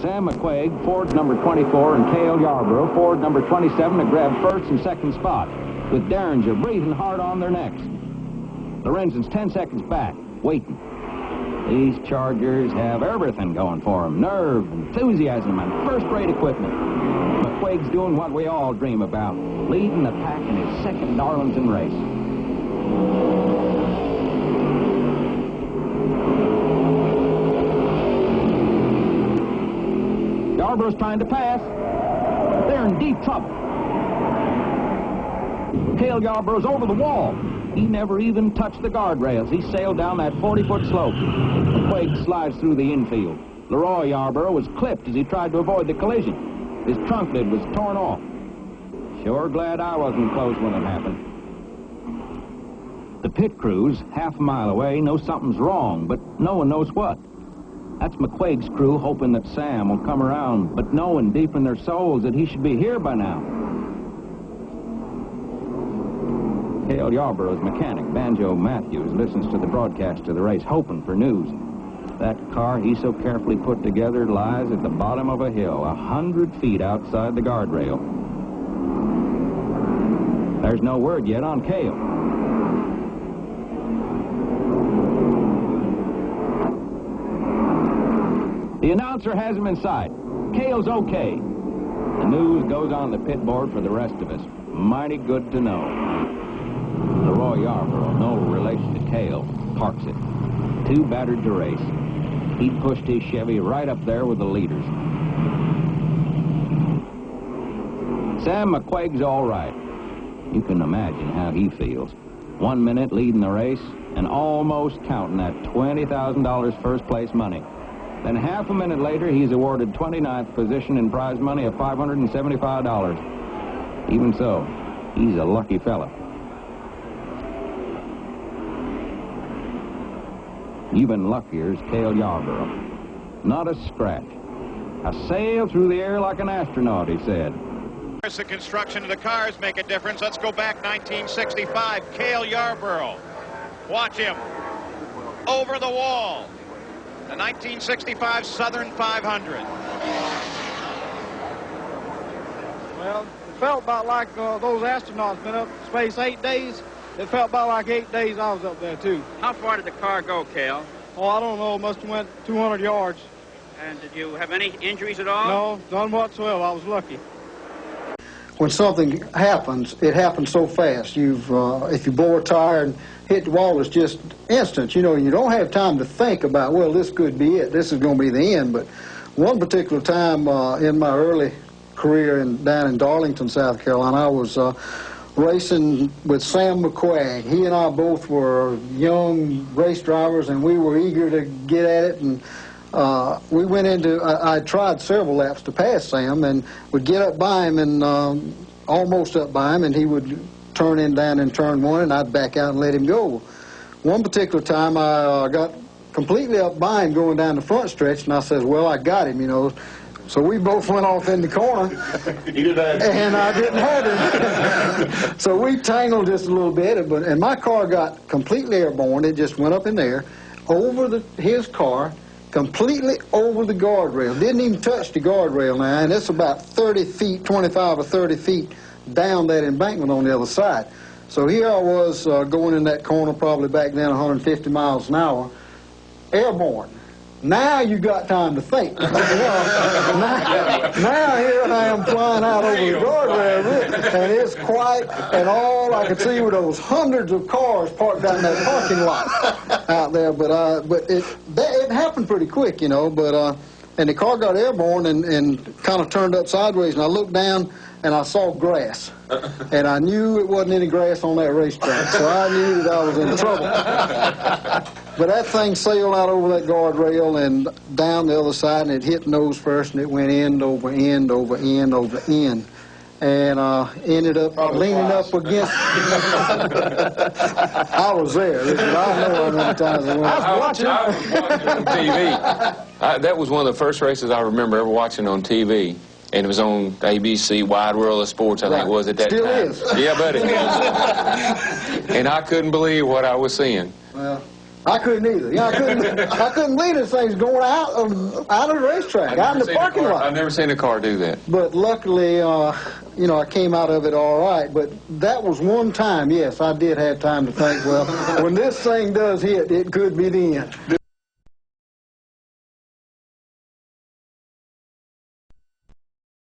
Sam McQuaig, Ford number 24, and Cale Yarborough, Ford number 27, to grab first and second spot, with Derringer breathing hard on their necks. Lorenzen's 10 seconds back, waiting. These Chargers have everything going for them: nerve, enthusiasm, and first-rate equipment. McQuaig's doing what we all dream about, leading the pack in his second Darlington race. Yarborough's trying to pass. They're in deep trouble. Cale Yarborough's over the wall. He never even touched the guardrails. He sailed down that 40-foot slope. McQuaig slides through the infield. Leroy Yarborough was clipped as he tried to avoid the collision. His trunk lid was torn off. Sure glad I wasn't close when it happened. The pit crews, half a mile away, know something's wrong, but no one knows what. That's McQuaig's crew hoping that Sam will come around, but knowing deep in their souls that he should be here by now. Cale Yarborough's mechanic, Banjo Matthews, listens to the broadcast of the race, hoping for news. That car he so carefully put together lies at the bottom of a hill, 100 feet outside the guardrail. There's no word yet on Cale. The announcer has him in sight. Cale's okay. The news goes on the pit board for the rest of us. Mighty good to know. Leroy Yarborough, no relation to Cale, parks it. Too battered to race. He'd pushed his Chevy right up there with the leaders. Sam McQuaig's all right. You can imagine how he feels. 1 minute leading the race and almost counting that $20,000 first place money. Then half a minute later, he's awarded 29th position in prize money of $575. Even so, he's a lucky fella. Even luckier is Cale Yarborough. Not a scratch. I sail through the air like an astronaut, he said. The construction of the cars make a difference. Let's go back 1965. Cale Yarborough. Watch him. Over the wall. The 1965 Southern 500. Well, it felt about like those astronauts been up in space 8 days. It felt about like 8 days I was up there, too. How far did the car go, Cale? Oh, I don't know. It must have went 200 yards. And did you have any injuries at all? No, none whatsoever. I was lucky. When something happens, it happens so fast. If you blow a tire and hit the wall, it's just instant. You know, you don't have time to think about, well, this could be it. This is going to be the end. But one particular time in my early career down in Darlington, South Carolina, I was racing with Sam McQuaig. He and I both were young race drivers, and we were eager to get at it. And we went into, I tried several laps to pass Sam, and would get up by him and almost up by him, and he would turn in down in turn one, and I'd back out and let him go. One particular time I got completely up by him going down the front stretch, and I says, well, I got him, you know. So we both went off in the corner, and I didn't have him. So we tangled just a little bit, and my car got completely airborne. It just went up in there, over his car, completely over the guardrail. Didn't even touch the guardrail now, and it's about 30 feet, 25 or 30 feet down that embankment on the other side. So here I was going in that corner, probably back then 150 miles an hour, airborne. Now you got time to think. Now here I am flying out over the guardrail, and it's quiet, and all I could see were those hundreds of cars parked down in that parking lot out there. But it happened pretty quick, you know. And the car got airborne and kind of turned up sideways, and I looked down and I saw grass, and I knew it wasn't any grass on that racetrack, so I knew that I was in trouble. But that thing sailed out over that guardrail and down the other side, and it hit nose first, and it went end over end over end over end, and ended up leaning up against. I was there. Listen, I know how many times I was watching. I was watching on TV. That was one of the first races I remember ever watching on TV. And it was on ABC, Wide World of Sports, I think it was at that Still time. Is. Yeah, buddy. And I couldn't believe what I was seeing. Well, I couldn't either. Yeah, I couldn't believe this thing's going out of the racetrack, out in the parking lot. I've never seen a car do that. But luckily, you know, I came out of it all right. But that was one time, yes, I did have time to think, well, when this thing does hit, it could be the end.